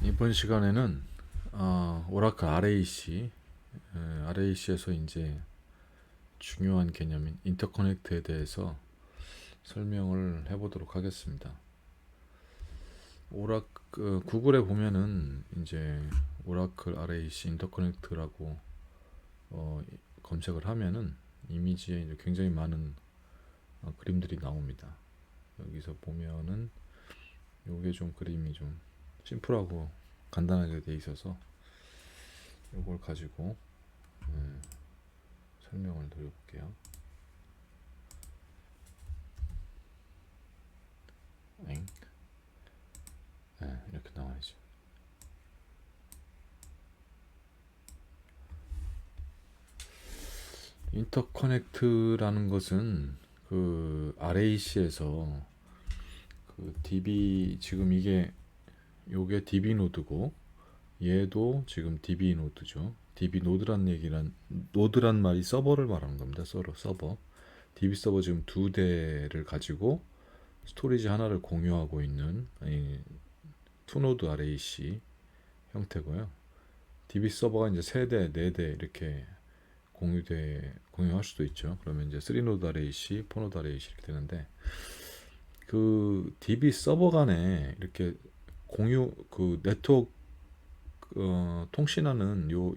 이번 시간에는 오라클 RAC, RAC에서 이제 중요한 개념인 인터커넥트에 대해서 설명을 해보도록 하겠습니다. 구글에 보면은 이제 오라클 RAC 인터커넥트라고 검색을 하면은 이미지에 이제 굉장히 많은 그림들이 나옵니다. 여기서 보면은 요게 좀 그림이 좀 심플하고 간단하게 돼 있어서 이걸 가지고 설명을 드려볼게요. 이렇게 나와야지. 인터커넥트라는 것은 그 RAC에서 그 DB 지금 요게 DB 노드고 얘도 지금 DB 노드죠. DB 노드란 말이 서버를 말하는 겁니다. 서버. DB 서버 지금 두 대를 가지고 스토리지 하나를 공유하고 있는 투노드 RAC 형태고요. DB 서버가 이제 세 대, 네 대 이렇게 공유할 수도 있죠. 그러면 이제 3노드 RAC, 4노드 RAC 이렇게 되는데 그 DB 서버 간에 이렇게 그 네트워크 통신하는 요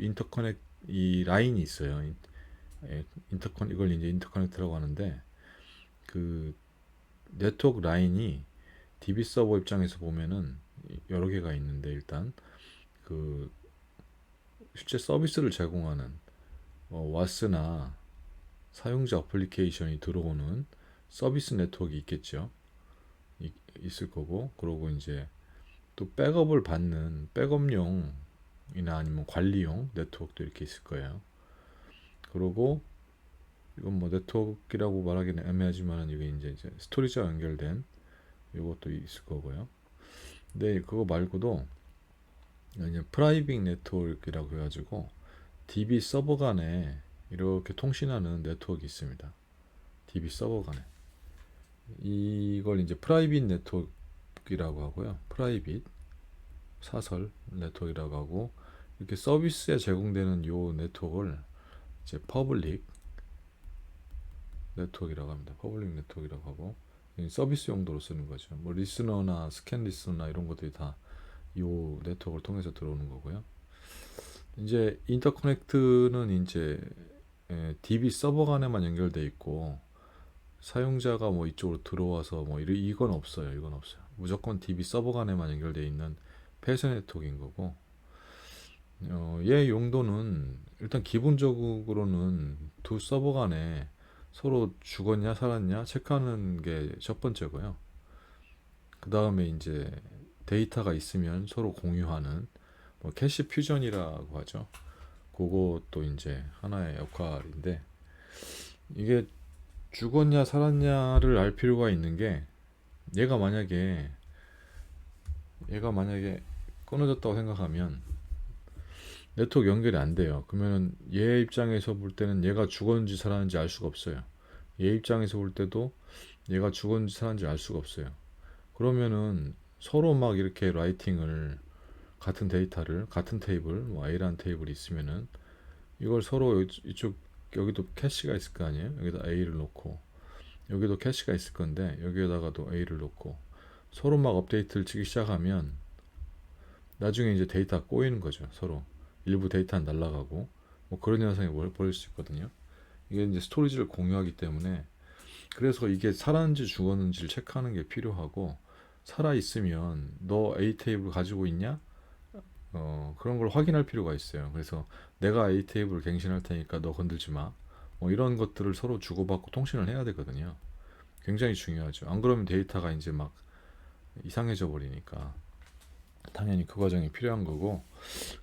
이 라인이 있어요. 이걸 이제 인터커넥트라고 하는데 그 네트워크 라인이 DB 서버 입장에서 보면은 여러 개가 있는데 일단 그 실제 서비스를 제공하는 와스나 사용자 어플리케이션이 들어오는 서비스 네트워크가 있겠죠. 있을 거고, 그러고 이제 또 백업을 받는 백업용이나 아니면 관리용 네트워크도 이렇게 있을 거예요. 그러고 이건 뭐 네트워크라고 말하기는 애매하지만 이게 이제 스토리지와 연결된 이것도 있을 거고요. 근데 그거 말고도 이제 프라이빗 네트워크라고 해가지고 DB 서버 간에 이렇게 통신하는 네트워크가 있습니다. DB 서버 간에 이걸 이제 프라이빗 네트워크라고 하고요. 프라이빗 사설 네트워크라고 하고 이렇게 서비스에 제공되는 요 네트워크를 이제 퍼블릭 네트워크라고 합니다. 퍼블릭 네트워크라고 하고 서비스 용도로 쓰는 거죠. 뭐 리스너나 스캔 리스너나 이런 것들이 다 이 네트워크를 통해서 들어오는 거고요. 이제 인터커넥트는 이제 DB 서버 간에만 연결돼 있고 사용자가 뭐 이쪽으로 들어와서 뭐 이건 없어요. 이건 없어요. 무조건 DB 서버 간에만 연결돼 있는 폐쇄 네트워크인 거고 얘 용도는 일단 기본적으로는 두 서버 간에 서로 죽었냐 살았냐 체크하는 게 첫 번째고요. 그 다음에 이제 데이터가 있으면 서로 공유하는 뭐 캐시 퓨전이라고 하죠. 그것도 이제 하나의 역할인데 이게 죽었냐 살았냐를 알 필요가 있는 게 얘가 만약에 끊어졌다고 생각하면 네트워크 연결이 안 돼요. 그러면 얘 입장에서 볼 때는 얘가 죽었는지 살았는지 알 수가 없어요. 얘 입장에서 볼 때도 얘가 죽었는지 살았는지 알 수가 없어요. 그러면은 서로 막 이렇게 라이팅을 같은 데이터를 같은 테이블 뭐 A라는 테이블이 있으면은 이걸 서로 이쪽 여기도 캐시가 있을 거 아니에요. 여기다 A를 놓고 여기도 캐시가 있을 건데 여기에다가도 A를 놓고 서로 막 업데이트를 치기 시작하면 나중에 이제 데이터가 꼬이는 거죠. 서로 일부 데이터는 날아가고 뭐 그런 현상이 벌어질 수 있거든요. 이게 이제 스토리지를 공유하기 때문에 그래서 이게 살았는지 죽었는지를 체크하는 게 필요하고 살아 있으면 너 A 테이블 가지고 있냐? 그런 걸 확인할 필요가 있어요. 그래서 내가 A 테이블을 갱신할 테니까 너 건들지 마. 뭐 이런 것들을 서로 주고받고 통신을 해야 되거든요. 굉장히 중요하죠. 안 그러면 데이터가 이제 막 이상해져 버리니까 당연히 그 과정이 필요한 거고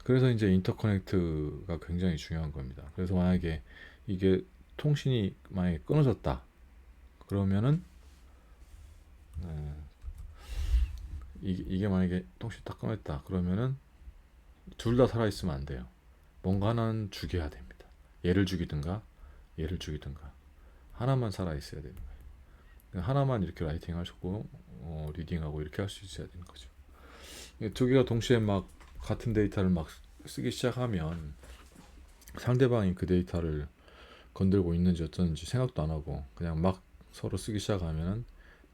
그래서 이제 인터커넥트가 굉장히 중요한 겁니다. 그래서 만약에 이게 통신이 만약에 끊어졌다 그러면은 이게 만약에 통신이 딱 끊어졌다 그러면은 둘 다 살아있으면 안 돼요. 뭔가 하나는 죽여야 됩니다. 얘를 죽이든가 얘를 죽이든가 하나만 살아있어야 되는 거예요. 하나만 이렇게 라이팅 하시고 리딩하고 이렇게 할 수 있어야 되는 거죠. 두 개가 동시에 막 같은 데이터를 막 쓰기 시작하면 상대방이 그 데이터를 건들고 있는지 어쩌는지 생각도 안 하고 그냥 막 서로 쓰기 시작하면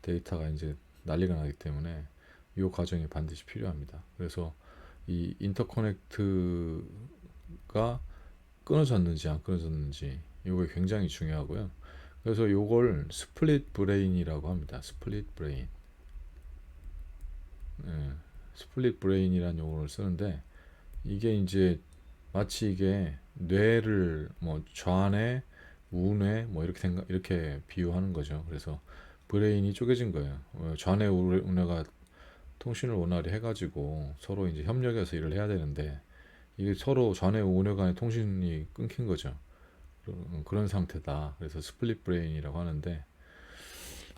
데이터가 이제 난리가 나기 때문에 이 과정이 반드시 필요합니다. 그래서 이 인터커넥트가 끊어졌는지 안 끊어졌는지 이거 굉장히 중요하고요. 그래서 이걸 스플릿 브레인이라고 합니다. 스플릿 브레인. 예, 스플릿 브레인이라는 용어를 쓰는데 이게 이제 마치 이게 뇌를 뭐 좌뇌, 우뇌 뭐 이렇게 이렇게 비유하는 거죠. 그래서 브레인이 쪼개진 거예요. 좌뇌, 우뇌가 통신을 원활히 해가지고 서로 이제 협력해서 일을 해야 되는데 이게 서로 좌뇌, 우뇌 간의 통신이 끊긴 거죠. 그런 상태다. 그래서 스플릿 브레인이라고 하는데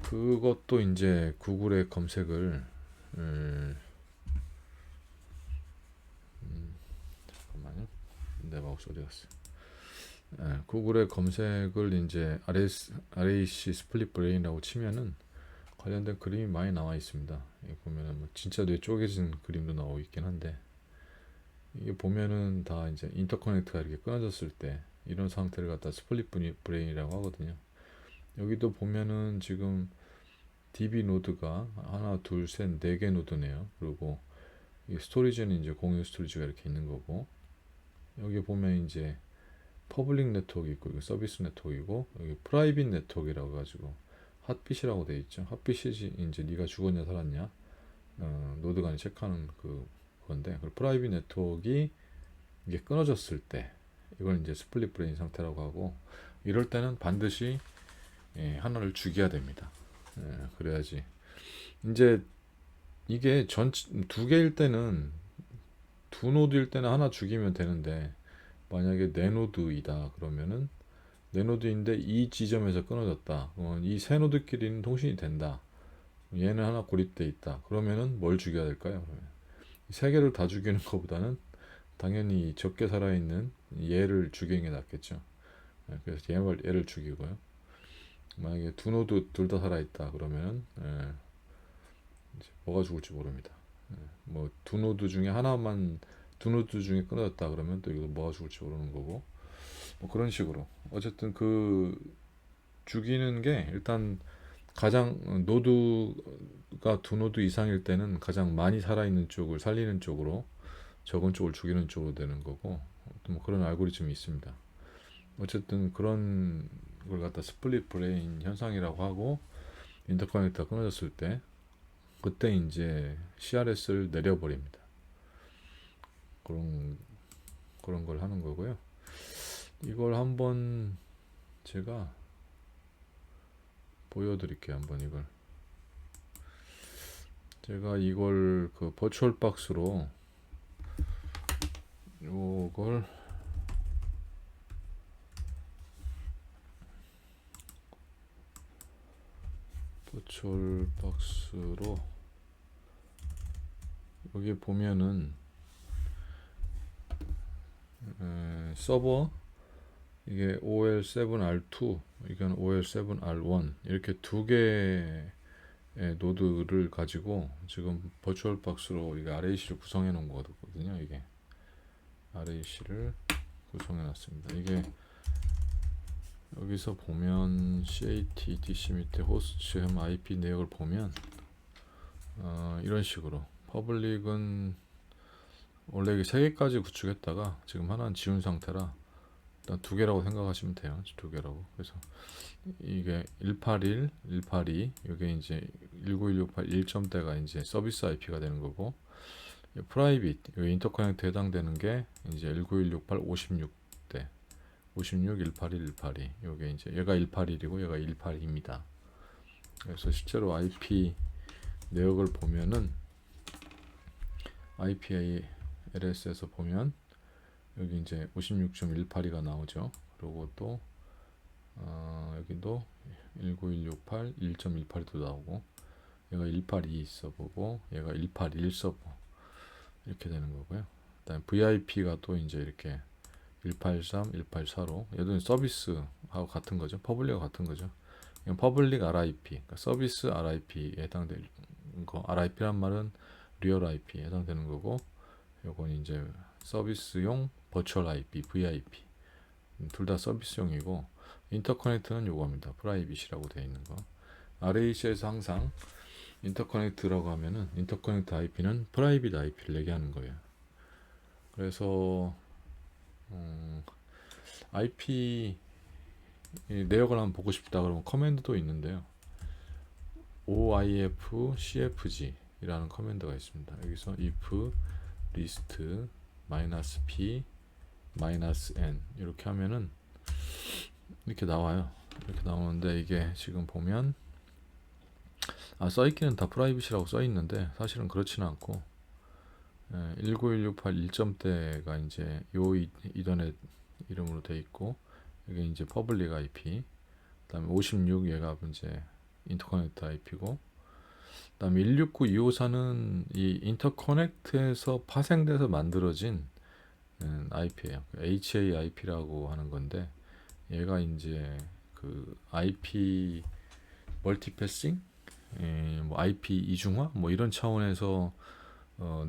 그것도 이제 구글의 검색을 잠깐만요. 내 마우스 어디 갔어? 구글의 검색을 이제 RAC 스플릿 브레인이라고 치면은 관련된 그림이 많이 나와 있습니다. 여기 보면은 뭐 진짜 뇌 쪼개진 그림도 나오고 있긴 한데 이게 보면은 다 이제 인터커넥트가 이렇게 끊어졌을 때 이런 상태를 갖다 스플릿 브레인이라고 하거든요. 여기도 보면은 지금 DB 노드가 하나, 둘, 셋, 네 개 노드네요. 그리고 이 스토리지는 이제 공유 스토리지가 이렇게 있는 거고 여기 보면 이제 퍼블릭 네트워크 있고 이거 서비스 네트워크이고 여기 프라이빗 네트워크라고 가지고 핫빗이라고 돼 있죠. 핫빗이 이제 네가 죽었냐 살았냐 노드 간에 체크하는 건데 그 프라이빗 네트워크가 이게 끊어졌을 때 이걸 이제 스플릿 브레인 상태라고 하고 이럴 때는 반드시 하나를 죽여야 됩니다. 그래야지 이제 이게 두 개일 때는 두 노드일 때는 하나 죽이면 되는데 만약에 네 노드이다 그러면은 네 노드인데 이 지점에서 끊어졌다. 이 세 노드끼리는 통신이 된다. 얘는 하나 고립돼 있다. 그러면은 뭘 죽여야 될까요? 그러면 세 개를 다 죽이는 것보다는 당연히 적게 살아있는 얘를 죽이는 게 낫겠죠. 그래서 얘를 죽이고요. 만약에 두 노드 둘 다 살아있다 그러면은 이제 뭐가 죽을지 모릅니다. 뭐 두 노드 중에 하나만 두 노드 중에 끊어졌다 그러면 또 이거 뭐가 죽을지 모르는 거고 뭐 그런 식으로 어쨌든 그 죽이는 게 일단 가장 노드가 두 노드 이상일 때는 가장 많이 살아있는 쪽을 살리는 쪽으로 적은 쪽을 죽이는 쪽으로 되는 거고 뭐 그런 알고리즘이 있습니다. 어쨌든 그런 걸 갖다 스플릿 브레인 현상이라고 하고 인터커넥터가 끊어졌을 때 그때 이제 CRS를 내려버립니다. 그런 걸 하는 거고요. 이걸 한번 제가 보여드릴게요. 한번 이걸 제가 이걸 그 버추얼 박스로 요걸 버추얼 박스로 여기 보면은 서버 이게 OL7R2 이건 OL7R1 이렇게 두 개의 노드를 가지고 지금 버추얼 박스로 이게 RAC를 구성해 놓은 거거든요. 이게 RAC를 구성해 놨습니다. 이게 여기서 보면 CAT DC 밑에 호스트 햄 IP 내역을 보면 이런 식으로 퍼블릭은 원래 이게 3개까지 구축했다가 지금 하나는 지운 상태라 일단 2개라고 생각하시면 돼요. 2개라고. 그래서 이게 181, 182 이게 이제 19168 1점대가 이제 서비스 IP가 되는 거고 프라이빗 인터커넥트 해당되는 게 이제 19168 56대 56 181 182 요게 이제 얘가 181이고 얘가 182입니다. 그래서 실제로 IP 내역을 보면은 IPLS에서 보면 여기 이제 56.182가 나오죠. 그리고 또 여기도 19168 1.182도 나오고 얘가 182 서버고 얘가 181 서버 이렇게 되는 거고요. 그다음 VIP가 또 이제 이렇게 183, 184로 얘도 서비스하고 같은 거죠. 퍼블릭과 같은 거죠. 이건 퍼블릭 RIP, 그러니까 서비스 RIP에 해당되는 거. RIP란 말은 리얼 IP에 해당되는 거고 요건 이제 서비스용 버추얼 IP, VIP 둘 다 서비스용이고 인터커넥트는 요겁니다. 프라이빗이라고 되어 있는 거. RAC에서 항상 인터커넥트라고 하면은 인터커넥트 IP는 프라이빗 IP를 얘기하는 거예요. 그래서 IP 내역을 한번 보고 싶다 그러면 커맨드도 있는데요. OIF CFG 이라는 커맨드가 있습니다. 여기서 if list -p -n 이렇게 하면은 이렇게 나와요. 이렇게 나오는데 이게 지금 보면 써있기는 다 프라이빗이라고 써있는데 사실은 그렇지는 않고 19168 1점대가 이제 요 이더넷 이름으로 돼 있고 이게 이제 퍼블릭 IP 그다음에 56 얘가 이제 인터커넥트 IP고 그다음에 169254는 이 인터커넥트에서 파생돼서 만들어진 IP예요. HAIP라고 하는 건데 얘가 이제 그 IP 멀티패싱, 뭐 IP 이중화, 뭐 이런 차원에서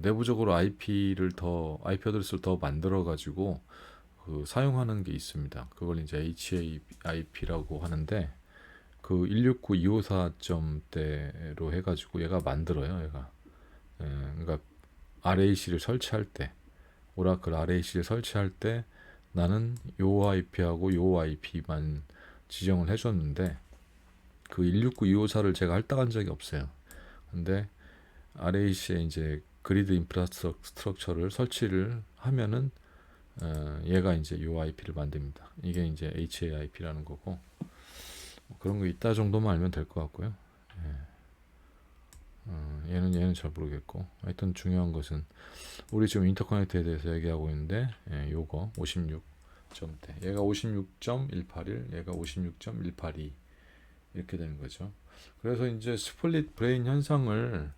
내부적으로 IP 어드레스를 더 만들어 가지고 그 사용하는 게 있습니다. 그걸 이제 HAIP라고 하는데 그 169254점대로 해가지고 얘가 만들어요. 얘가 그러니까 RAC를 설치할 때 오라클 RAC를 설치할 때 나는 요 IP하고 요 IP만 지정을 해줬는데 그 169-254를 제가 할당한 적이 없어요. 근데 RAC에 이제 그리드 인프라스트럭처를 설치를 하면은 얘가 이제 요 IP를 만듭니다. 이게 이제 HAIP라는 거고 그런 거 있다 정도만 알면 될 것 같고요. 얘는 잘 모르겠고 하여튼 중요한 것은 우리 지금 인터커넥트에 대해서 얘기하고 있는데 요거 56점대 얘가 56.181 얘가 56.182 이렇게 되는 거죠. 그래서 이제 스플릿 브레인 현상을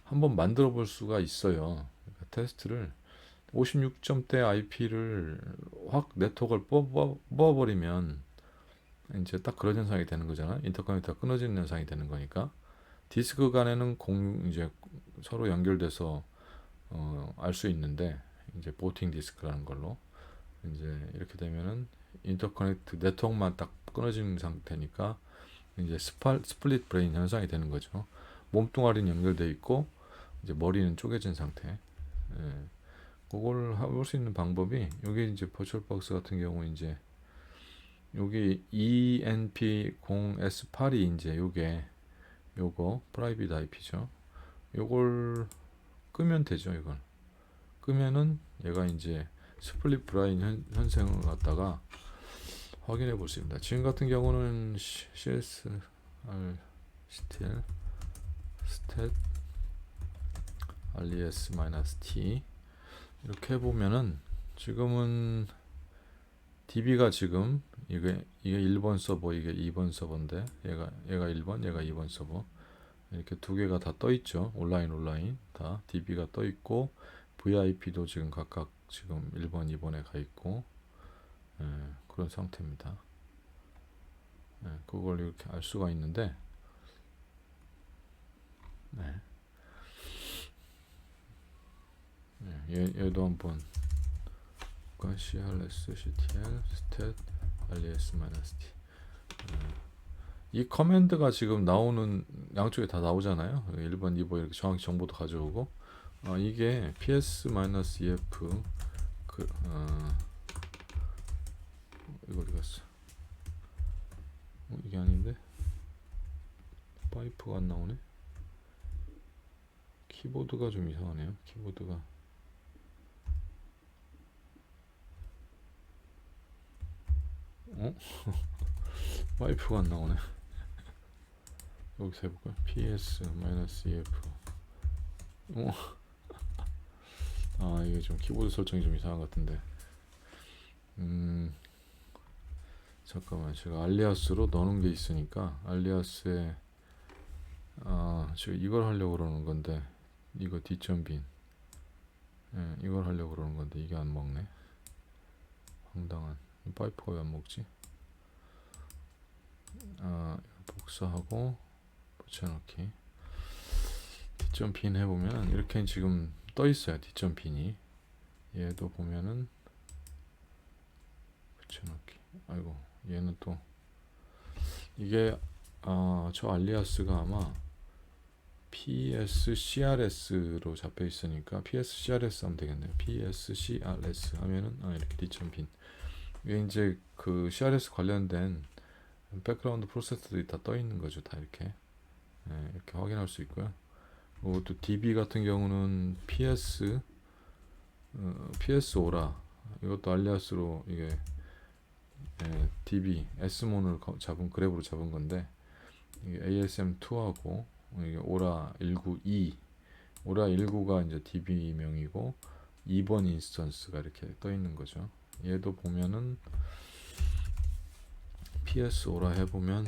한번 만들어 볼 수가 있어요. 그러니까 테스트를 56점대 IP를 확 네트워크를 뽑아버리면 이제 딱 그런 현상이 되는 거잖아요. 인터커넥트가 끊어지는 현상이 되는 거니까 디스크 간에는 이제 서로 연결돼서 알 수 있는데 이제 보팅 디스크라는 걸로 이제 이렇게 되면은 인터커넥트 네트워크만 딱 끊어지는 상태니까 이제 스플릿 브레인 현상이 되는 거죠. 몸뚱아리는 연결돼 있고 이제 머리는 쪼개진 상태. 그걸 해볼 수 있는 방법이 여기 이제 버추얼박스 같은 경우 이제 여기 ENP0S8이 이제 요거 프라이빗 IP죠. 요걸 끄면 되죠. 이걸 끄면은 얘가 이제 스플릿 브라인 현상을 갖다가 확인해 볼 수 있습니다. 지금 같은 경우는 CSR 스틸 스탯 RES-T 이렇게 해보면은 지금은 DB가 지금 이게 1번 서버 이게 2번 서버인데 얘가 1번 얘가 2번 서버 이렇게 두 개가 다 떠 있죠. 온라인 다 DB가 떠 있고 VIP도 지금 각각 지금 1번 2번에 가 있고 그런 상태입니다. 그걸 이렇게 알 수가 있는데 얘도 한번 CRS CTL stat res-t 이 커맨드가 지금 나오는 양쪽에 다 나오잖아요. 1번, 2번 이렇게 정확히 정보도 가져오고 이게 ps-ef 이거 어디 갔어? 이게 아닌데 파이프가 안 나오네. 키보드가 좀 이상하네요. 키보드가 파이프가 안 나오네. 여기서 해볼까요? ps-ef 이게 좀 키보드 설정이 좀 이상한 것 같은데 잠깐만 제가 알리아스로 넣는 게 있으니까 알리아스에 지금 이걸 하려고 그러는 건데 이거 뒷점빈 이걸 하려고 그러는 건데 이게 안 먹네. 황당한 파이프가 왜 안 먹지? 복사하고 붙여넣기 뒷점빈 해보면 이렇게 지금 떠 있어요. 뒷점빈이 얘도 보면은 붙여넣기. 아이고, 얘는 또 이게 저 알리아스가 아마 PSCRS로 잡혀 있으니까 PSCRS 하면 되겠네요. PSCRS 하면은 이렇게 뒷점핀. 이게 이제 그 CRS 관련된 백그라운드 프로세스들이 다 떠 있는 거죠. 다 이렇게 이렇게 확인할 수 있고요. 그리고 또 DB 같은 경우는 PS 오라, 이것도 알리아스로 이게 DB S몬을 잡은 그래브로 잡은 건데, 이게 ASM2하고 이게 오라 19E, 오라 19가 이제 DB 명이고 2번 인스턴스가 이렇게 떠 있는 거죠. 얘도 보면은 PS 오라 해보면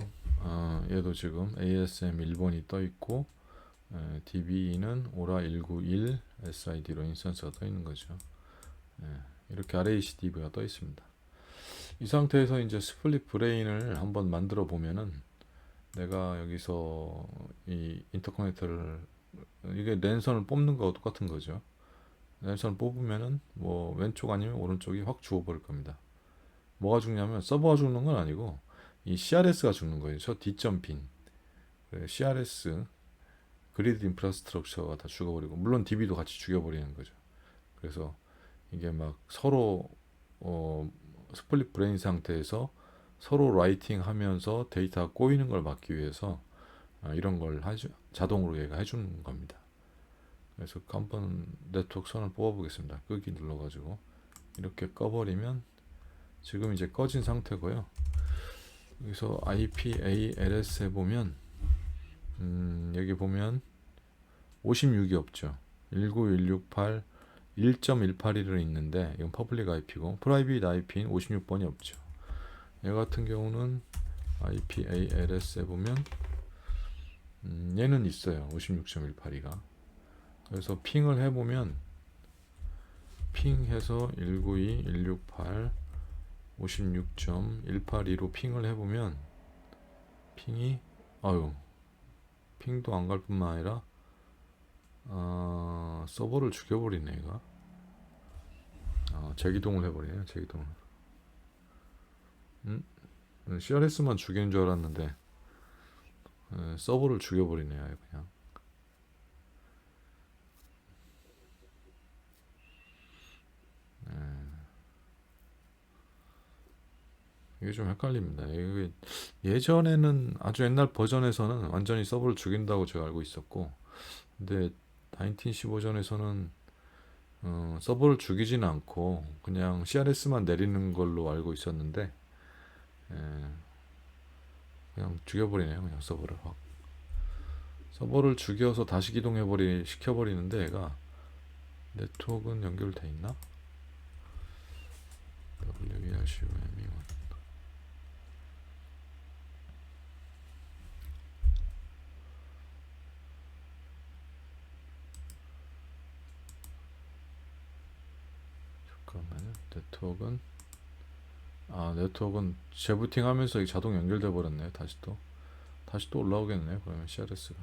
얘도 지금 ASM 1번이 떠 있고 DB는 오라 191 SID로 인스턴스가 떠 있는 거죠. 이렇게 RACDV가 떠 있습니다. 이 상태에서 이제 스플릿 브레인을 한번 만들어 보면은, 내가 여기서 이 인터커넥터를, 이게 랜선을 뽑는 거와 똑같은 거죠. 랜선을 뽑으면은 뭐 왼쪽 아니면 오른쪽이 확 죽어버릴 겁니다. 뭐가 죽냐면 서버가 죽는 건 아니고 이 CRS가 죽는 거예요. 저 뒷점핀 CRS 그리드 인프라스트럭처가 다 죽어버리고, 물론 DB도 같이 죽여버리는 거죠. 그래서 이게 막 서로 스플릿 브레인 상태에서 서로 라이팅 하면서 데이터가 꼬이는 걸 막기 위해서 이런 걸 자동으로 얘가 해주는 겁니다. 그래서 한번 네트워크 선을 뽑아 보겠습니다. 끄기 눌러가지고 이렇게 꺼버리면 지금 이제 꺼진 상태고요. 여기서 IPALS 해보면 여기 보면 56이 없죠. 19168 1.181은 있는데 이건 퍼블릭 IP고 프라이빗 IP인 56번이 없죠. 얘 같은 경우는 IPALS 해보면 얘는 있어요. 56.182가. 그래서 핑을 해보면 핑해서 192, 168, 56.182로 핑을 해보면 핑이 핑도 안 갈 뿐만 아니라 서버를 죽여버리네 얘가. 재기동을 해버리네요. 재기동을. CRS만 죽이는 줄 알았는데 서버를 죽여버리네요 그냥. 이게 좀 헷갈립니다. 이게 예전에는, 아주 옛날 버전에서는 완전히 서버를 죽인다고 제가 알고 있었고, 근데 1915전에서는 서버를 죽이지는 않고 그냥 CRS만 내리는 걸로 알고 있었는데 그냥 죽여버리네요. 그냥 서버를 확. 서버를 죽여서 다시 시켜버리는데 얘가 네트워크는 연결돼 있나? WERCOM1 잠깐만요. 네트워크는 재부팅 하면서 자동 연결돼 버렸네요. 다시 또 올라오겠네요. 그러면 CRS가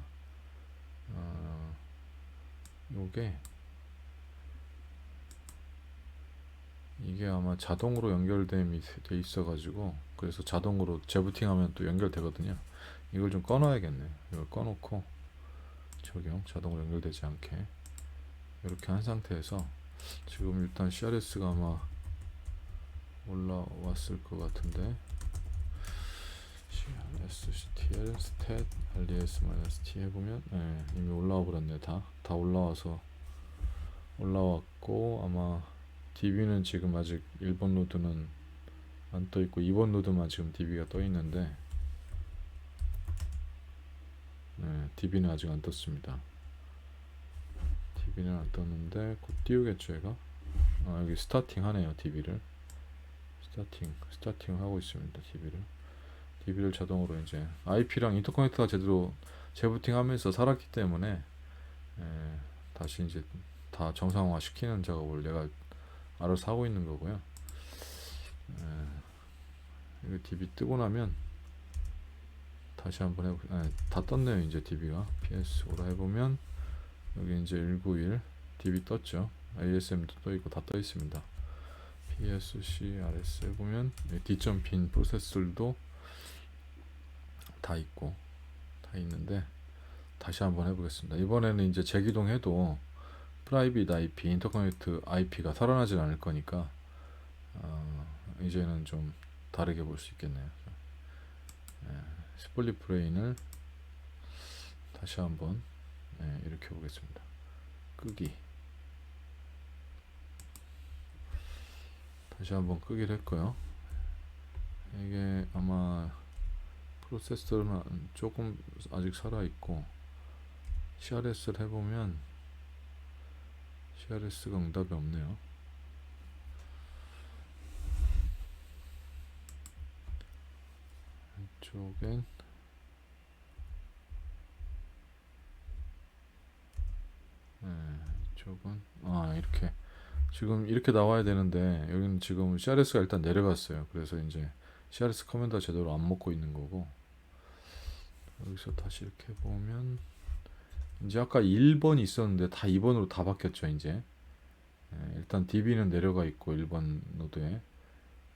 이게 아마 자동으로 연결돼 있어 가지고, 그래서 자동으로 재부팅 하면 또 연결되거든요. 이걸 좀 꺼놔야겠네요. 이걸 꺼놓고 자동으로 연결되지 않게 이렇게 한 상태에서 지금 일단 CRS가 아마 올라왔을 것 같은데, CRS, CTL, STAT, RDS-T 해보면 이미 올라와 버렸네. 다 올라왔고, 아마 DB는 지금 아직 1번 노드는 안 떠 있고 2번 노드만 지금 DB가 떠 있는데, DB는 아직 안 떴습니다. DB는 안 떴는데 곧 띄우겠죠 얘가. 여기 스타팅 하네요. DB를 스타팅 하고 있습니다. DB를 자동으로 이제 IP랑 인터커넥터가 제대로 재부팅 하면서 살았기 때문에 다시 이제 다 정상화 시키는 작업을 내가 알아서 하고 있는 거고요. 이거 DB 뜨고 나면 다시 한번 해볼게요. 다 떴네요. 이제 DB가 PS 오라 해보면 여기 이제 191 DB 떴죠. ASM도 떠 있고 다 떠 있습니다. PSCRS 보면 D.pin 프로세스들도 다 있고 다 있는데 다시 한번 해보겠습니다. 이번에는 이제 재기동해도 프라이빗 IP, 인터커넥트 IP가 살아나질 않을 거니까 이제는 좀 다르게 볼 수 있겠네요. 스플릿 브레인을 다시 한번 이렇게 보겠습니다. 끄기. 다시 한번 끄기를 했고요. 이게 아마 프로세서는 조금 아직 살아있고 CRS를 해보면 CRS가 응답이 없네요. 이쪽엔 이쪽은 이렇게 지금 이렇게 나와야 되는데 여기는 지금 CRS가 일단 내려갔어요. 그래서 이제 CRS 커맨드가 제대로 안 먹고 있는 거고, 여기서 다시 이렇게 보면 이제 아까 1번이 있었는데 다 2번으로 다 바뀌었죠. 이제 일단 DB는 내려가 있고 1번 노드에,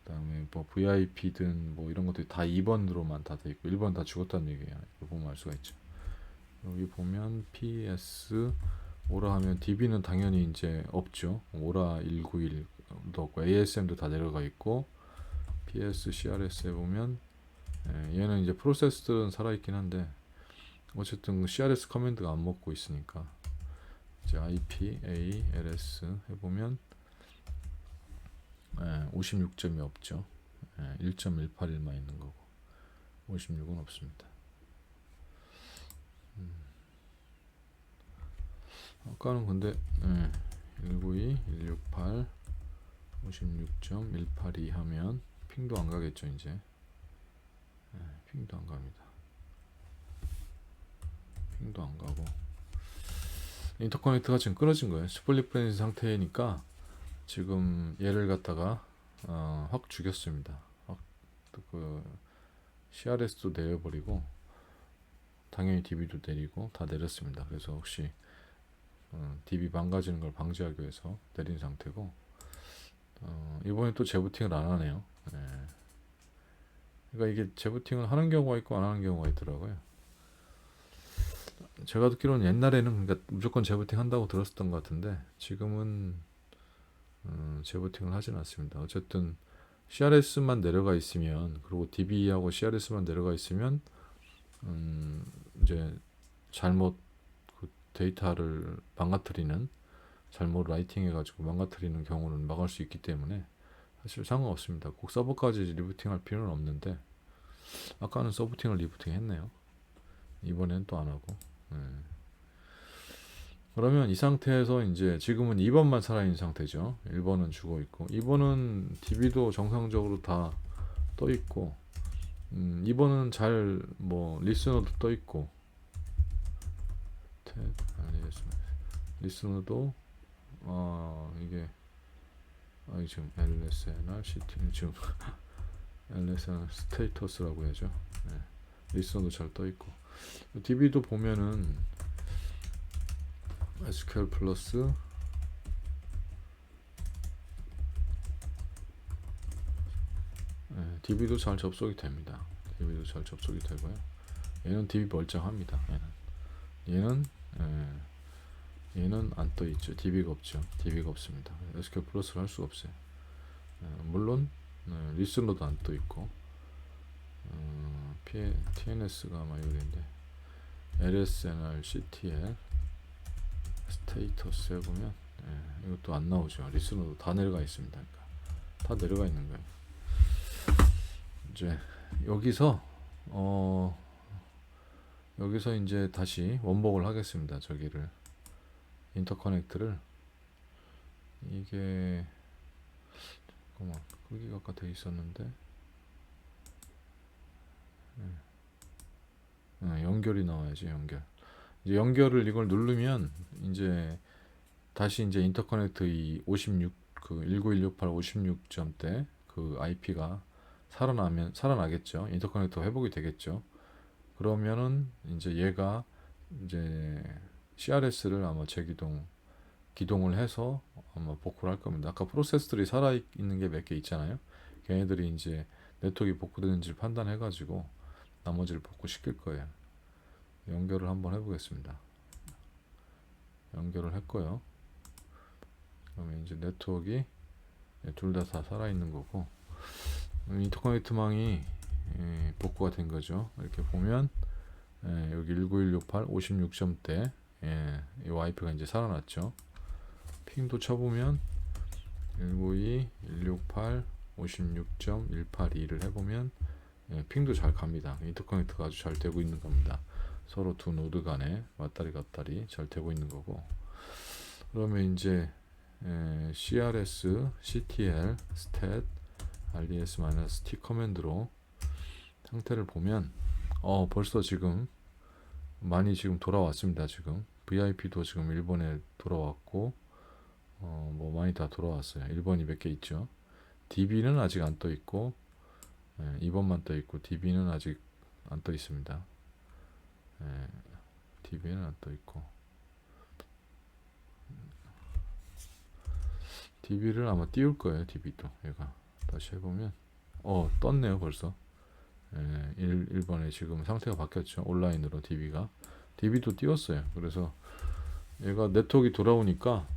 그 다음에 뭐 VIP든 뭐 이런 것들이 다 2번으로만 다 돼 있고 1번 다 죽었다는 얘기예요. 이거 보면 알 수가 있죠. 여기 보면 PS 오라 하면 DB는 당연히 이제 없죠. 오라 191도 없고 ASM도 다 내려가 있고, PS CRS에 보면 얘는 이제 프로세스들은 살아있긴 한데 어쨌든 CRS 커맨드가 안 먹고 있으니까 이제 IP, A, LS 해보면 56점이 없죠. 1.181만 있는 거고 56은 없습니다. 아까는 근데 192, 168, 56.182 하면 핑도 안 가겠죠. 이제 핑도 안 갑니다. 핑도 안 가고 인터커넥트가 지금 끊어진 거예요. 스플릿 브레인 상태니까 지금 얘를 갖다가 확 죽였습니다. 확 그 CRS도 내려버리고 당연히 DB도 내리고 다 내렸습니다. 그래서 혹시 DB 망가지는 걸 방지하기 위해서 내린 상태고, 이번에 또 재부팅을 안 하네요. 그러니까 이게 재부팅을 하는 경우가 있고 안 하는 경우가 있더라고요. 제가 듣기로는 옛날에는 그러니까 무조건 재부팅 한다고 들었었던 것 같은데 지금은 재부팅을 하진 않습니다. 어쨌든 CRS만 내려가 있으면, 그리고 DB하고 CRS만 내려가 있으면 이제 잘못 그 데이터를 망가뜨리는, 잘못 라이팅 해가지고 망가뜨리는 경우는 막을 수 있기 때문에 사실 상관없습니다. 꼭 서버까지 리부팅 할 필요는 없는데 아까는 서부팅을 리부팅 했네요. 이번엔 또 안 하고. 그러면 이 상태에서 이제 지금은 2번만 살아있는 상태죠. 1번은 죽어 있고 2번은 DB도 정상적으로 다 떠 있고 2번은 잘 뭐 리스너도 떠 있고 리스너도 이게 지금 LSNR CT 지금 LSNR 스테이터스라고 해야죠. 리스너도 잘 떠 있고 DB도 보면은 SQL 플러스 DB도 잘 접속이 됩니다. DB도 잘 접속이 되고요. 얘는 DB 멀쩡합니다. 얘는 안 떠 있죠. DB가 없죠. DB가 없습니다. SQL 플러스를 할 수가 없어요. 물론 리스너도 안 떠 있고 TNS가 아마 여기인데 LSNR CTL 스테이터스 해보면 이것도 안 나오죠. 리스너도 다 내려가 있습니다. 그러니까 다 내려가 있는 거예요. 이제 여기서 이제 다시 원복을 하겠습니다. 저기를 인터커넥트를 이게 잠깐만 크기가 아까 돼 있었는데 연결이 나와야지. 이제 연결을 이걸 누르면 이제 다시 이제 인터커넥트 이 56 그 19168 56점대 그 IP가 살아나겠죠. 인터커넥터가 회복이 되겠죠. 그러면은 이제 얘가 이제 CRS를 아마 기동을 해서 아마 복구를 할 겁니다. 아까 프로세스들이 살아 있는 게 몇 개 있잖아요. 걔네들이 이제 네트워크가 복구되는지를 판단해가지고 나머지를 복구시킬 거예요. 연결을 한번 해보겠습니다. 연결을 했고요. 그러면 이제 네트워크가 둘 다 살아있는 거고, 인터커넥트망이 복구가 된 거죠. 이렇게 보면 여기 19168 56점대 이 와이프가 이제 살아났죠. 핑도 쳐보면 192 168 56.182를 해보면 핑도 잘 갑니다. 인터커넥트가 아주 잘 되고 있는 겁니다. 서로 두 노드 간에 왔다리 갔다리 잘 되고 있는 거고, 그러면 이제 CRS, CTL, STAT, RDS-T 커맨드로 상태를 보면 벌써 지금 많이 지금 돌아왔습니다. 지금 VIP도 지금 일본에 돌아왔고 뭐 많이 다 돌아왔어요. 1번이 몇 개 있죠. DB는 아직 안 떠 있고 2번만 떠 있고 DB는 아직 안 떠 있습니다. DB는 안 떠 있고 DB를 아마 띄울 거예요. DB도 얘가 다시 해보면 떴네요 벌써. 1번에 지금 상태가 바뀌었죠. 온라인으로 DB도 띄웠어요. 그래서 얘가 네트워크가 돌아오니까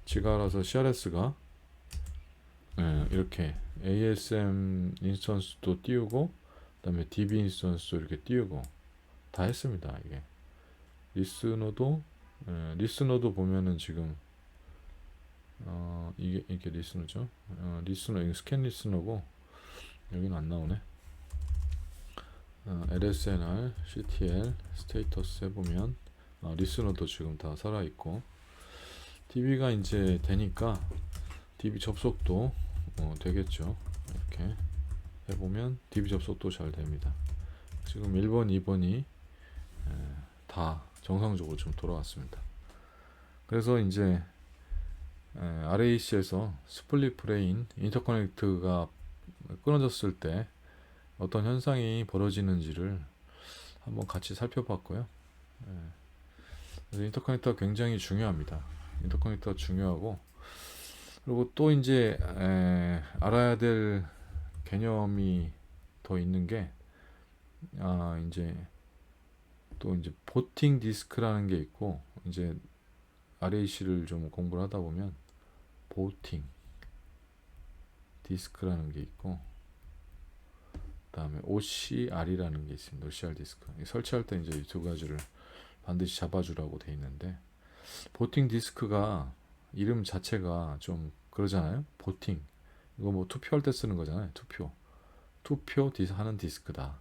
지가 알아서 CRS가 이렇게 ASM 인스턴스도 띄우고 그다음에 DB 인스턴스도 이렇게 띄우고 다 했습니다. 이게 리스너도 보면은 지금 이게 리스너죠. 리스너 이거 스캔 리스너고 여기는 안 나오네. LSNR, CTL, 스테이터스 해보면 리스너도 지금 다 살아있고 DB가 이제 되니까 DB 접속도 되겠죠. 이렇게 해보면 DB 접속도 잘 됩니다. 지금 1번, 2번이 다 정상적으로 좀 돌아왔습니다. 그래서 이제 RAC에서 스플릿 브레인 인터커넥트가 끊어졌을 때 어떤 현상이 벌어지는지를 한번 같이 살펴봤고요. 그래서 인터커넥터가 굉장히 중요합니다. 인터커넥터가 중요하고, 그리고 또 이제 알아야 될 개념이 더 있는 게 이제 또 이제 보팅 디스크라는 게 있고, 이제 RAC를 좀 공부를 하다 보면 보팅 디스크라는 게 있고, 그다음에 OCR이라는 게 있습니다. OCR 디스크. 설치할 때 이제 이 두 가지를 반드시 잡아주라고 돼 있는데, 보팅 디스크가 이름 자체가 좀 그러잖아요. 보팅 이거 뭐 투표할 때 쓰는 거잖아요. 투표 하는 디스크다.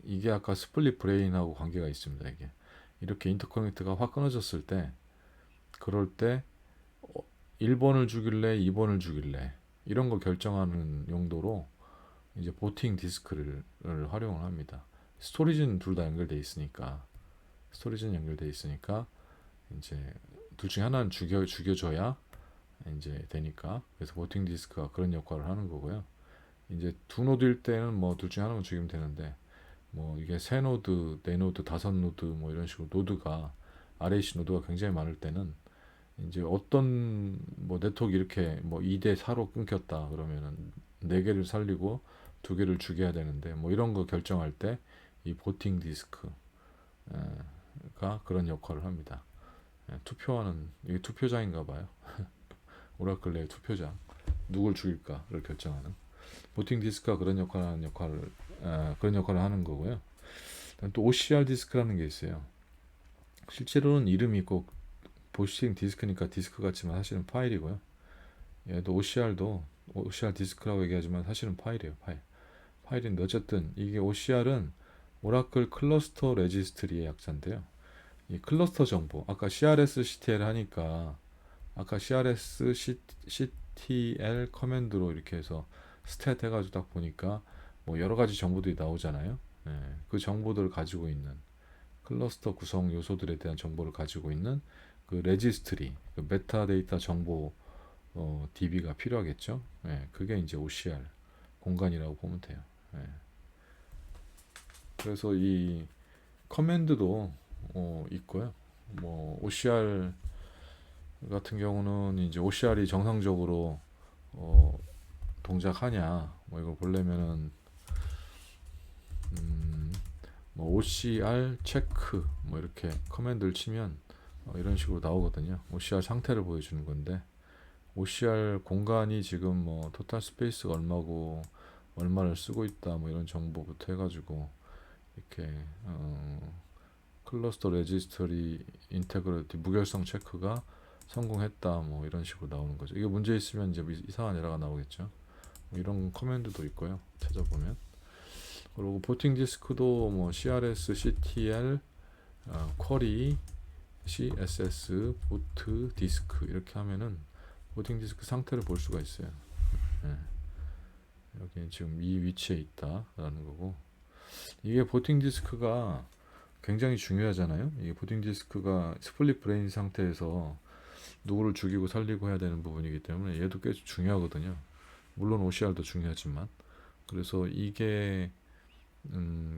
이게 아까 스플릿 브레인하고 관계가 있습니다. 이게 이렇게 인터커넥트가 확 끊어졌을 때, 그럴 때 1번을 주길래 2번을 주길래 이런 거 결정하는 용도로 이제 보팅 디스크를 활용을 합니다. 스토리지는 둘 다 연결돼 있으니까 이제 둘 중에 하나는 죽여줘야 이제 되니까, 그래서 보팅 디스크가 그런 역할을 하는 거고요. 이제 두 노드일 때는 뭐 둘 중에 하나만 죽이면 되는데, 뭐 이게 세 노드, 네 노드, 다섯 노드 뭐 이런 식으로 노드가 RAC 노드가 굉장히 많을 때는 이제 어떤 뭐 네트워크 이렇게 뭐 2대 4로 끊겼다 그러면은 4개를 살리고 2개를 죽여야 되는데, 뭐 이런 거 결정할 때 이 보팅 디스크가 그런 역할을 합니다. 투표하는, 이게 투표장인가 봐요. 오라클 내 투표장, 누굴 죽일까를 결정하는 보팅 디스크가 그런 역할을 하는 거고요. 또 OCR 디스크라는 게 있어요. 실제로는 이름이 꼭 보팅 디스크니까 디스크 같지만 사실은 파일이고요. 얘도 OCR 디스크라고 얘기하지만 사실은 파일이에요. 파일인데 어쨌든 이게 OCR은 오라클 클러스터 레지스트리의 약자인데요. 이 클러스터 정보, 아까 CRS, CTL 하니까 아까 CRS, CTL 커맨드로 이렇게 해서 스탯 해가지고 딱 보니까 뭐 여러 가지 정보들이 나오잖아요. 그 정보들을 가지고 있는 클러스터 구성 요소들에 대한 정보를 가지고 있는 그 레지스트리, 그 메타데이터 정보 DB가 필요하겠죠. 그게 이제 OCR 공간이라고 보면 돼요. 그래서 이 커맨드도 있고요. 뭐 OCR 같은 경우는 이제 OCR이 정상적으로 어, 동작하냐 뭐 이걸 보려면은 음, 뭐 OCR 체크 뭐 이렇게 커맨드를 치면 이런 식으로 나오거든요. OCR 상태를 보여주는 건데 OCR 공간이 지금 뭐 토탈 스페이스가 얼마고 얼마를 쓰고 있다 뭐 이런 정보부터 해가지고 이렇게 클러스터 레지스터리 인테그리티 무결성 체크가 성공했다 뭐 이런 식으로 나오는 거죠. 이게 문제 있으면 이제 이상한 에러가 나오겠죠. 뭐 이런 커맨드도 있고요. 찾아보면. 그리고 보팅 디스크도 뭐 CRS, CTL, 쿼리, CSS, 보트 디스크 이렇게 하면은 보팅 디스크 상태를 볼 수가 있어요. 네. 여기 지금 이 위치에 있다라는 거고 이게 보팅 디스크가 굉장히 중요하잖아요. 이게 보팅 디스크가 스플릿 브레인 상태에서 누구를 죽이고 살리고 해야 되는 부분이기 때문에 얘도 꽤 중요하거든요. 물론 OCR도 중요하지만 그래서 이게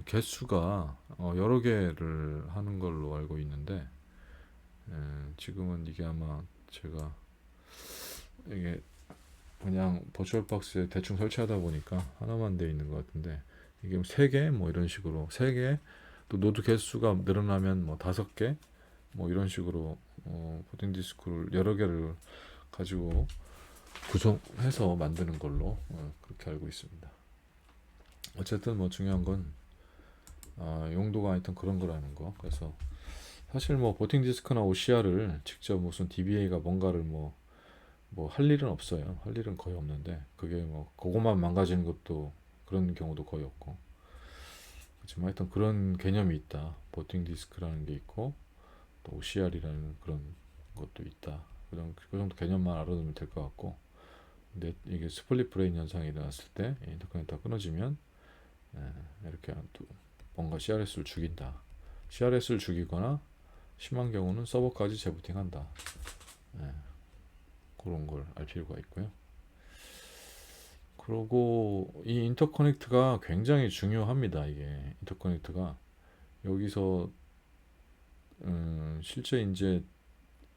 개수가 여러 개를 하는 걸로 알고 있는데 지금은 이게 아마 제가 이게 그냥 버추얼 박스에 대충 설치하다 보니까 하나만 돼 있는 것 같은데 이게 세 개 뭐 이런 식으로 세 개 또 노드 개수가 늘어나면 뭐 다섯 개 뭐 이런 식으로 보팅 디스크를 여러 개를 가지고 구성해서 만드는 걸로 그렇게 알고 있습니다. 어쨌든 뭐 중요한 건 용도가 하여튼 그런 거라는 거. 그래서 사실 뭐 보팅 디스크나 OCR을 직접 무슨 DBA가 뭔가를 뭐 할 일은 없어요. 할 일은 거의 없는데 그게 뭐 그것만 망가지는 것도 그런 경우도 거의 없고 그렇지만 하여튼 그런 개념이 있다. 보팅 디스크라는 게 있고 또 OCR이라는 그런 것도 있다. 그 정도 개념만 알아두면 될 것 같고 근데 이게 스플릿 브레인 현상이 일어났을 때 인터커넥터가 끊어지면 이렇게 또 뭔가 CRS를 죽인다. CRS를 죽이거나 심한 경우는 서버까지 재부팅한다. 그런 걸 알 필요가 있고요. 그리고 이 인터커넥트가 굉장히 중요합니다. 이게 인터커넥트가 여기서 실제 이제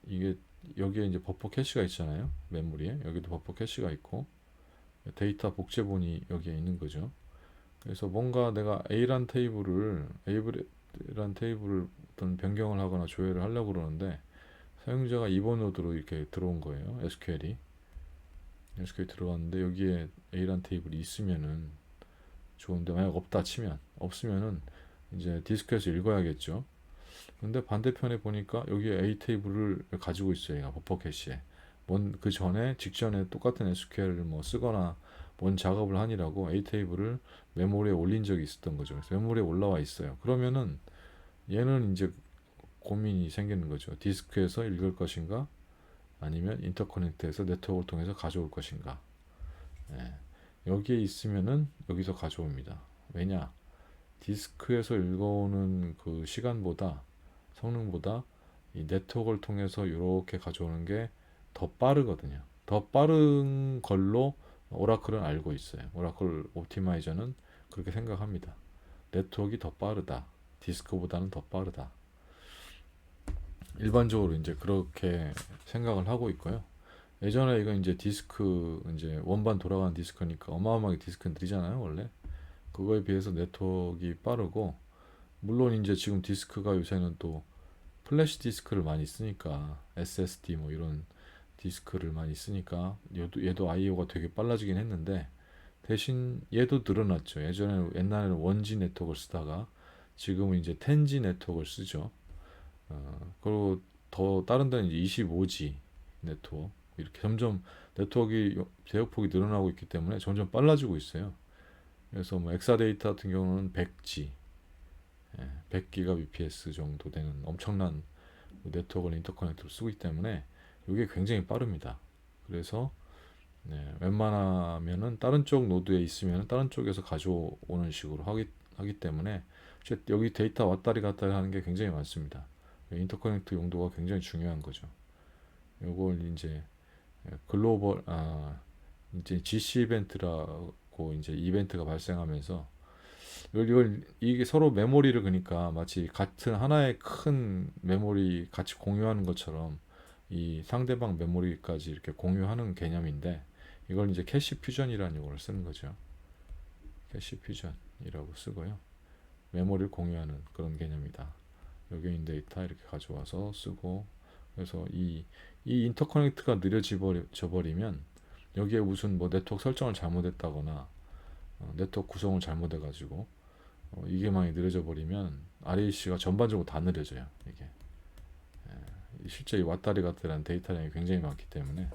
이게 여기에 이제 버퍼 캐시가 있잖아요. 메모리에 여기도 버퍼 캐시가 있고 데이터 복제본이 여기에 있는 거죠. 그래서 뭔가 내가 A란 테이블을 어떤 변경을 하거나 조회를 하려고 그러는데 사용자가 2번 노드로 이렇게 들어온 거예요. SQL이 들어갔는데 여기에 A란 테이블이 있으면은 좋은데 만약 없다 치면 없으면은 이제 디스크에서 읽어야겠죠. 근데 반대편에 보니까 여기에 A 테이블을 가지고 있어요. 얘가 버퍼 캐시에. 그 전에 직전에 똑같은 SQL을 뭐 쓰거나 뭔 작업을 하니라고 A 테이블을 메모리에 올린 적이 있었던 거죠. 그래서 메모리에 올라와 있어요. 그러면은 얘는 이제 고민이 생기는 거죠. 디스크에서 읽을 것인가 아니면 인터커넥트에서 네트워크를 통해서 가져올 것인가. 예. 여기에 있으면은 여기서 가져옵니다. 왜냐? 디스크에서 읽어오는 그 시간보다 성능보다 이 네트워크를 통해서 이렇게 가져오는 게 더 빠르거든요. 더 빠른 걸로 오라클은 알고 있어요. 오라클 옵티마이저는 그렇게 생각합니다. 네트워크가 더 빠르다. 디스크보다는 더 빠르다. 일반적으로 이제 그렇게 생각을 하고 있고요. 예전에 이건 이제 디스크 이제 원반 돌아가는 디스크니까 어마어마하게 디스크는 느리잖아요, 원래. 그거에 비해서 네트워크가 빠르고 물론 이제 지금 디스크가 요새는 또 플래시 디스크를 많이 쓰니까 SSD 뭐 이런 디스크를 많이 쓰니까 얘도 IO가 되게 빨라지긴 했는데 대신 얘도 늘어났죠. 옛날에는 1G 네트워크를 쓰다가 지금은 이제 10G 네트워크를 쓰죠. 그리고 더 다른 데는 이제 25G 네트워크 이렇게 점점 네트워크 대역폭이 늘어나고 있기 때문에 점점 빨라지고 있어요. 그래서 뭐 엑사데이터 같은 경우는 100G, 100GBps 정도 되는 엄청난 네트워크를 인터커넥트로 쓰기 때문에 이게 굉장히 빠릅니다. 그래서 웬만하면은 다른 쪽 노드에 있으면 다른 쪽에서 가져오는 식으로 하기 때문에 여기 데이터 왔다리 갔다리 하는 게 굉장히 많습니다. 인터커넥트 용도가 굉장히 중요한 거죠. 이걸 이제 글로벌 이제 GC 이벤트라고 이제 이벤트가 발생하면서 이게 서로 메모리를 그러니까 마치 같은 하나의 큰 메모리 같이 공유하는 것처럼 이 상대방 메모리까지 이렇게 공유하는 개념인데, 이걸 이제 캐시 퓨전이라는 용어를 쓰는 거죠. 캐시 퓨전이라고 쓰고요. 메모리를 공유하는 그런 개념이다. 여기 있는 데이터 이렇게 가져와서 쓰고, 그래서 이 인터커넥트가 느려져 버리면, 여기에 무슨 뭐 네트워크 설정을 잘못했다거나 네트워크 구성을 잘못해가지고 이게 많이 느려져 버리면 RAC가 전반적으로 다 느려져요. 이게 실제 이 왔다리 갔다리라는 데이터량이 굉장히 많기 때문에,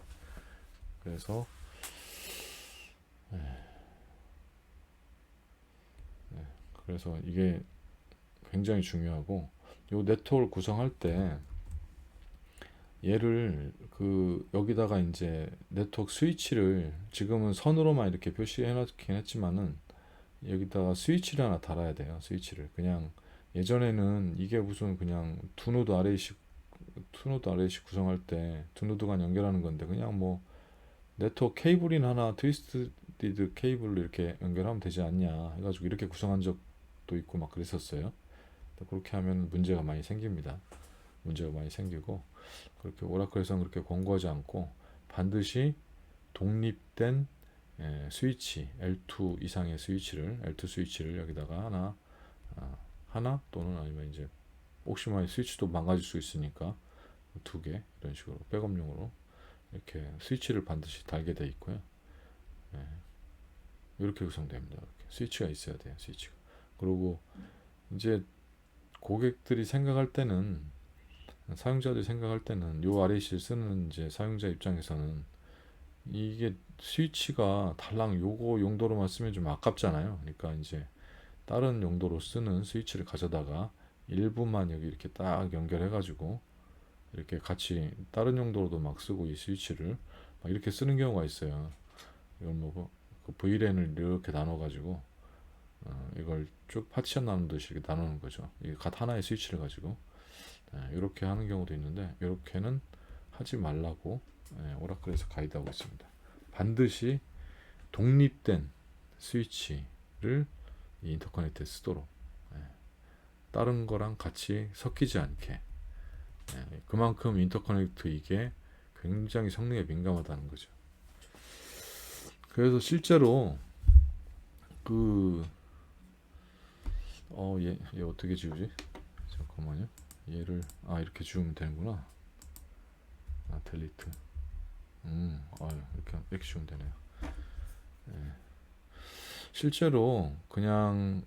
그래서 그래서 이게 굉장히 중요하고, 요 네트워크를 구성할 때 얘를 여기다가 이제 네트워크 스위치를 지금은 선으로만 이렇게 표시해 놓긴 했지만은, 여기다가 스위치를 하나 달아야 돼요. 스위치를 그냥, 예전에는 이게 무슨 그냥 투노드 RAC 구성할 때 두 노드 간 연결하는 건데, 그냥 뭐 네트워크 케이블이나 하나 트위스티드 케이블로 이렇게 연결하면 되지 않냐 해가지고 이렇게 구성한 적도 있고 막 그랬었어요. 그렇게 하면 문제가 많이 생깁니다. 문제가 많이 생기고, 그렇게 오라클에서는 그렇게 권고하지 않고, 반드시 독립된 스위치, L2 이상의 스위치를, L2 스위치를 여기다가 하나 또는 아니면 이제 혹시 만 스위치도 망가질 수 있으니까 두 개, 이런 식으로 백업용으로 이렇게 스위치를 반드시 달게 돼 있고요. 이렇게 구성됩니다. 이렇게 스위치가 있어야 돼요. 스위치가. 그리고 이제 고객들이 생각할 때는, 사용자들이 생각할 때는 요 RAC를 쓰는 이제 사용자 입장에서는 이게 스위치가 달랑 요거 용도로만 쓰면 좀 아깝잖아요. 그러니까 이제 다른 용도로 쓰는 스위치를 가져다가 일부만 여기 이렇게 딱 연결해 가지고 이렇게 같이 다른 용도로도 막 쓰고, 이 스위치를 막 이렇게 쓰는 경우가 있어요. 이걸 뭐 VLAN을 이렇게 나눠 가지고 이걸 쭉 파티션 나누듯이 이렇게 나누는 거죠. 이게 각 하나의 스위치를 가지고 이렇게 하는 경우도 있는데, 이렇게는 하지 말라고 오라클에서 가이드하고 있습니다. 반드시 독립된 스위치를 이 인터커넥트에 쓰도록, 다른 거랑 같이 섞이지 않게. 그만큼 인터커넥트 이게 굉장히 성능에 민감하다는 거죠. 그래서 실제로 얘 어떻게 지우지? 잠깐만요. 얘를 이렇게 지우면 되는구나. 델리트. 이렇게 지우면 되네요. 실제로 그냥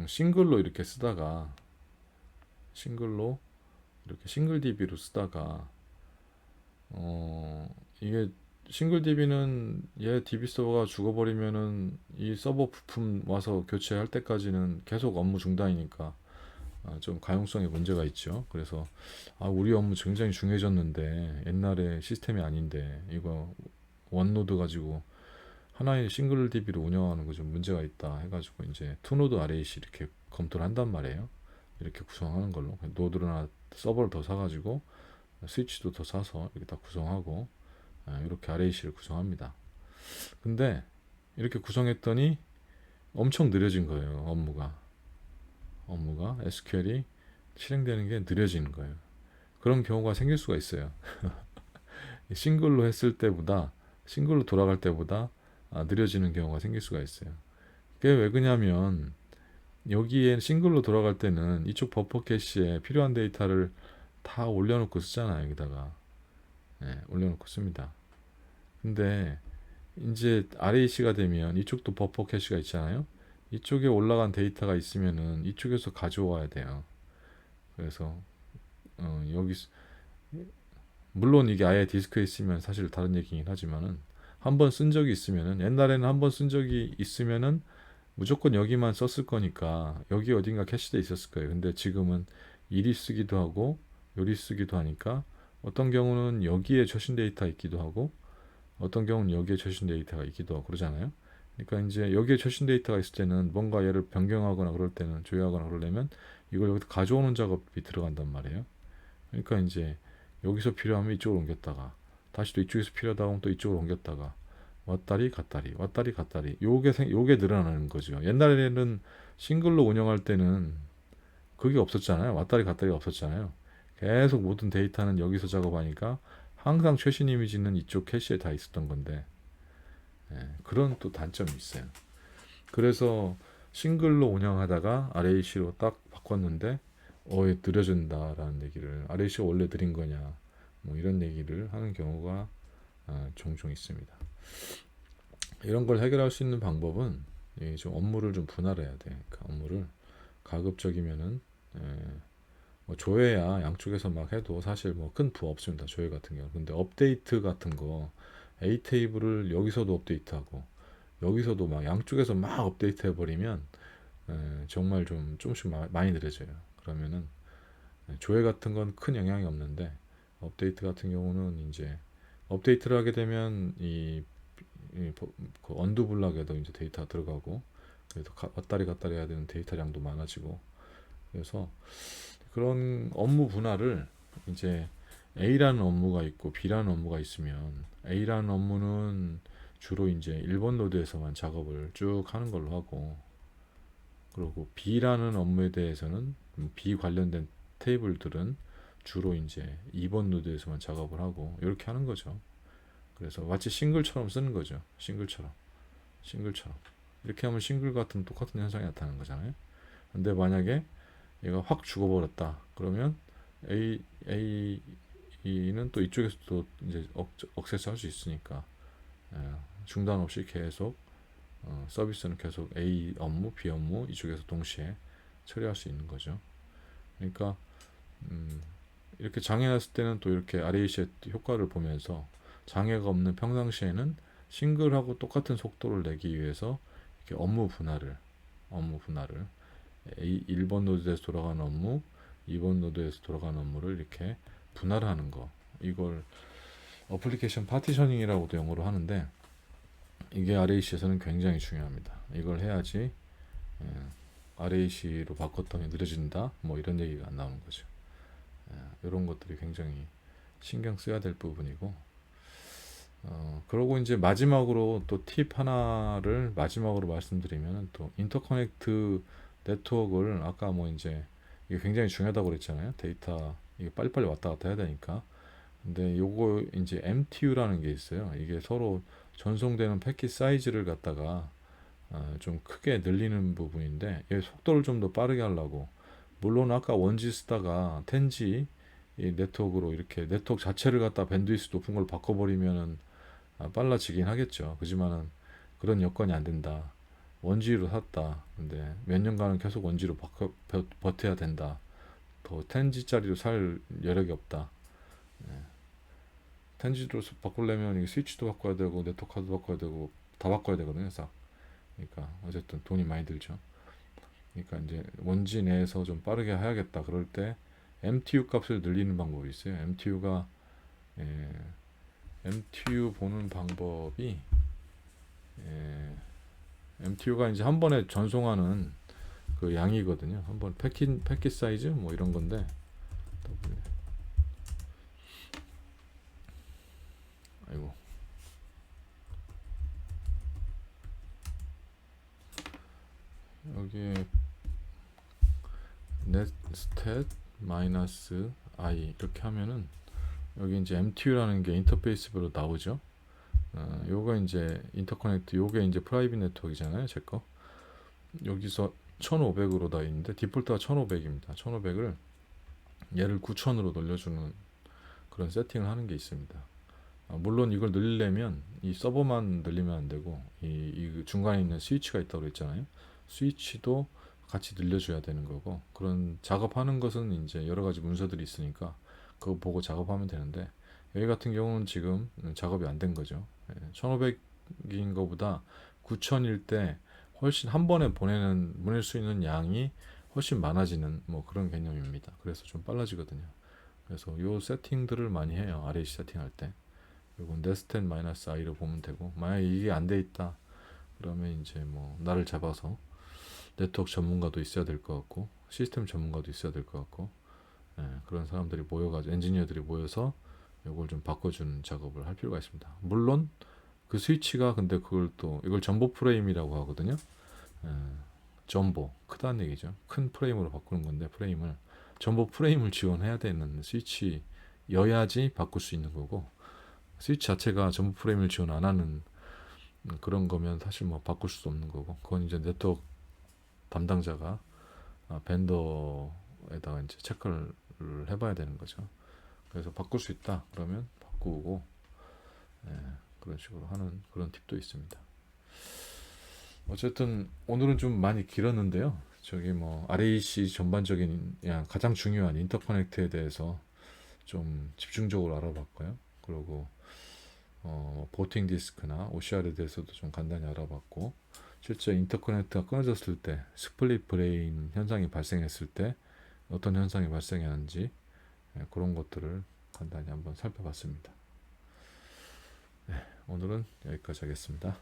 싱글로 이렇게 쓰다가, 이렇게 싱글 DB로 쓰다가 이게 싱글 DB는 얘 DB 서버가 죽어버리면은 이 서버 부품 와서 교체할 때까지는 계속 업무 중단이니까 좀 가용성에 문제가 있죠. 그래서 우리 업무 굉장히 중요해졌는데 옛날에 시스템이 아닌데 이거 원노드 가지고 하나의 싱글 DB로 운영하는 거 좀 문제가 있다 해가지고 이제 투노드 RAC 이렇게 검토를 한단 말이에요. 이렇게 구성하는 걸로 노드나 서버를 더 사가지고 스위치도 더 사서 이렇게 다 구성하고 이렇게 RAC를 구성합니다. 근데 이렇게 구성했더니 엄청 느려진 거예요. 업무가 SQL이 실행되는 게 느려지는 거예요. 그런 경우가 생길 수가 있어요. 싱글로 돌아갈 때보다 느려지는 경우가 생길 수가 있어요. 그게 왜 그러냐면, 여기에 싱글로 돌아갈 때는 이쪽 버퍼 캐시에 필요한 데이터를 다 올려놓고 쓰잖아요. 여기다가 올려놓고 씁니다. 근데 이제 RAC가 되면 이쪽도 버퍼 캐시가 있잖아요. 이쪽에 올라간 데이터가 있으면은 이쪽에서 가져와야 돼요. 그래서 여기 물론 이게 아예 디스크에 있으면 사실 다른 얘기긴 하지만은, 한번 쓴 적이 있으면은, 옛날에는 한번 쓴 적이 있으면은 무조건 여기만 썼을 거니까 여기 어딘가 캐시돼 있었을 거예요. 근데 지금은 이리 쓰기도 하고 요리 쓰기도 하니까, 어떤 경우는 여기에 최신 데이터 있기도 하고 어떤 경우는 여기에 최신 데이터가 있기도 하고 그러잖아요. 그러니까 이제 여기에 최신 데이터가 있을 때는 뭔가 얘를 변경하거나 그럴 때는, 조회하거나 그러려면 이걸 여기서 가져오는 작업이 들어간단 말이에요. 그러니까 이제 여기서 필요하면 이쪽으로 옮겼다가, 다시 또 이쪽에서 필요하다 하면 또 이쪽으로 옮겼다가, 왔다리 갔다리 요게 늘어나는 거죠. 옛날에는 싱글로 운영할 때는 그게 없었잖아요. 왔다리 갔다리가 없었잖아요. 계속 모든 데이터는 여기서 작업하니까 항상 최신 이미지는 이쪽 캐시에 다 있었던 건데, 그런 또 단점이 있어요. 그래서 싱글로 운영하다가 RAC로 딱 바꿨는데 느려진다라는 얘기를, RAC가 원래 느린 거냐 뭐 이런 얘기를 하는 경우가 종종 있습니다. 이런 걸 해결할 수 있는 방법은 좀 업무를 좀 분할해야 돼. 그러니까 업무를 가급적이면은 뭐 조회야 양쪽에서 막 해도 사실 뭐 큰 부하 없습니다. 조회 같은 경우. 근데 업데이트 같은 거 A 테이블을 여기서도 업데이트하고 여기서도 막 양쪽에서 막 업데이트 해버리면 정말 좀 조금씩 많이 느려져요. 그러면은 조회 같은 건 큰 영향이 없는데 업데이트 같은 경우는 이제 업데이트를 하게 되면 그 언두 블락에도 이제 데이터가 들어가고 그래서 왔다리 갔다리 해야 되는 데이터량도 많아지고 그래서 그런 업무 분할을 이제 A라는 업무가 있고 B라는 업무가 있으면 A라는 업무는 주로 이제 1번 노드에서만 작업을 쭉 하는 걸로 하고 그리고 B라는 업무에 대해서는 B 관련된 테이블들은 주로 이제 2번 노드에서만 작업을 하고 이렇게 하는 거죠. 그래서 마치 싱글처럼 쓰는 거죠. 싱글처럼 이렇게 하면 싱글 같은 똑같은 현상이 나타나는 거잖아요. 근데 만약에 얘가 확 죽어버렸다 그러면 A는 또 이쪽에서 또 이제 억세스 할 수 있으니까 중단 없이 계속 서비스는 계속 A 업무, B 업무 이쪽에서 동시에 처리할 수 있는 거죠. 그러니까 이렇게 장애 났을 때는 또 이렇게 RAC의 효과를 보면서 장애가 없는 평상시에는 싱글하고 똑같은 속도를 내기 위해서 이렇게 업무 분할을 1번 노드에서 돌아가는 업무, 2번 노드에서 돌아가는 업무를 이렇게 분할하는 거. 이걸 어플리케이션 파티셔닝이라고도 영어로 하는데 이게 RAC에서는 굉장히 중요합니다. 이걸 해야지 RAC로 바꿨더니 느려진다 뭐 이런 얘기가 안 나오는 거죠. 이런 것들이 굉장히 신경 써야 될 부분이고 그러고 이제 마지막으로 또 팁 하나를 마지막으로 말씀드리면 또 인터커넥트 네트워크를 아까 뭐 이제 이게 굉장히 중요하다고 그랬잖아요. 데이터 이게 빨리빨리 왔다 갔다 해야 되니까. 근데 요거 이제 MTU라는 게 있어요. 이게 서로 전송되는 패킷 사이즈를 갖다가 좀 크게 늘리는 부분인데 얘 속도를 좀 더 빠르게 하려고 물론 아까 원지 쓰다가 10G 이 네트워크로 이렇게 네트워크 자체를 갖다 밴드위스 높은 걸 바꿔버리면은 빨라지긴 하겠죠. 그지만은 그런 여건이 안 된다. 원지로 샀다. 근데 몇 년간은 계속 원지로 버텨야 된다. 더 10G짜리로 살 여력이 없다. 10G로 바꾸려면 이게 스위치도 바꿔야 되고 네트워크 카드도 바꿔야 되고 다 바꿔야 되거든요. 싹. 그러니까 어쨌든 돈이 많이 들죠. 그러니까 이제 원지 내에서 좀 빠르게 해야겠다. 그럴 때 MTU 값을 늘리는 방법이 있어요. MTU 보는 방법이 MTU가 이제 한 번에 전송하는 그 양이거든요. 한 번 패킷 사이즈 뭐 이런 건데 아이고 여기 넷스탯 마이너스 i 이렇게 하면은 여기 이제 MTU라는 게 인터페이스별로 나오죠. 요거 이제 인터커넥트 요게 이제 프라이빗 네트워크잖아요. 제 거. 여기서 1500으로 다 있는데 디폴트가 1500입니다. 1500을 얘를 9000으로 돌려주는 그런 세팅을 하는 게 있습니다. 물론 이걸 늘리려면 이 서버만 늘리면 안 되고 이 중간에 있는 스위치가 있다고 그랬잖아요. 스위치도 같이 늘려줘야 되는 거고 그런 작업하는 것은 이제 여러 가지 문서들이 있으니까 그거 보고 작업하면 되는데 여기 같은 경우는 지금 작업이 안 된 거죠. 1500인 거보다 9000일 때 훨씬 한 번에 보낼 수 있는 양이 훨씬 많아지는 뭐 그런 개념입니다. 그래서 좀 빨라지거든요. 그래서 요 세팅들을 많이 해요. RAC 세팅할 때. 요건 네스텐 마이너스 i로 보면 되고 만약에 이게 안 돼 있다 그러면 이제 뭐 나를 잡아서 네트워크 전문가도 있어야 될 것 같고 시스템 전문가도 있어야 될 것 같고 그런 사람들이 모여가지고 엔지니어들이 모여서 이걸 좀 바꿔주는 작업을 할 필요가 있습니다. 물론 그 스위치가 근데 그걸 또 이걸 전보 프레임이라고 하거든요. 전보 크다는 얘기죠. 큰 프레임으로 바꾸는 건데 프레임을 전보 프레임을 지원해야 되는 스위치여야지 바꿀 수 있는 거고, 스위치 자체가 전보 프레임을 지원 안 하는 그런 거면 사실 뭐 바꿀 수도 없는 거고, 그건 이제 네트워크 담당자가 벤더에다가 이제 체크를 해봐야 되는 거죠. 그래서 바꿀 수 있다 그러면 바꾸고, 예, 그런 식으로 하는 그런 팁도 있습니다. 어쨌든 오늘은 좀 많이 길었는데요. 저기 뭐 RAC 전반적인 가장 중요한 인터커넥트에 대해서 좀 집중적으로 알아봤고요. 그리고 보팅 디스크나 OCR에 대해서도 좀 간단히 알아봤고, 실제 인터커넥트가 끊어졌을 때 스플릿 브레인 현상이 발생했을 때 어떤 현상이 발생하는지, 그런 것들을 간단히 한번 살펴봤습니다. 오늘은 여기까지 하겠습니다.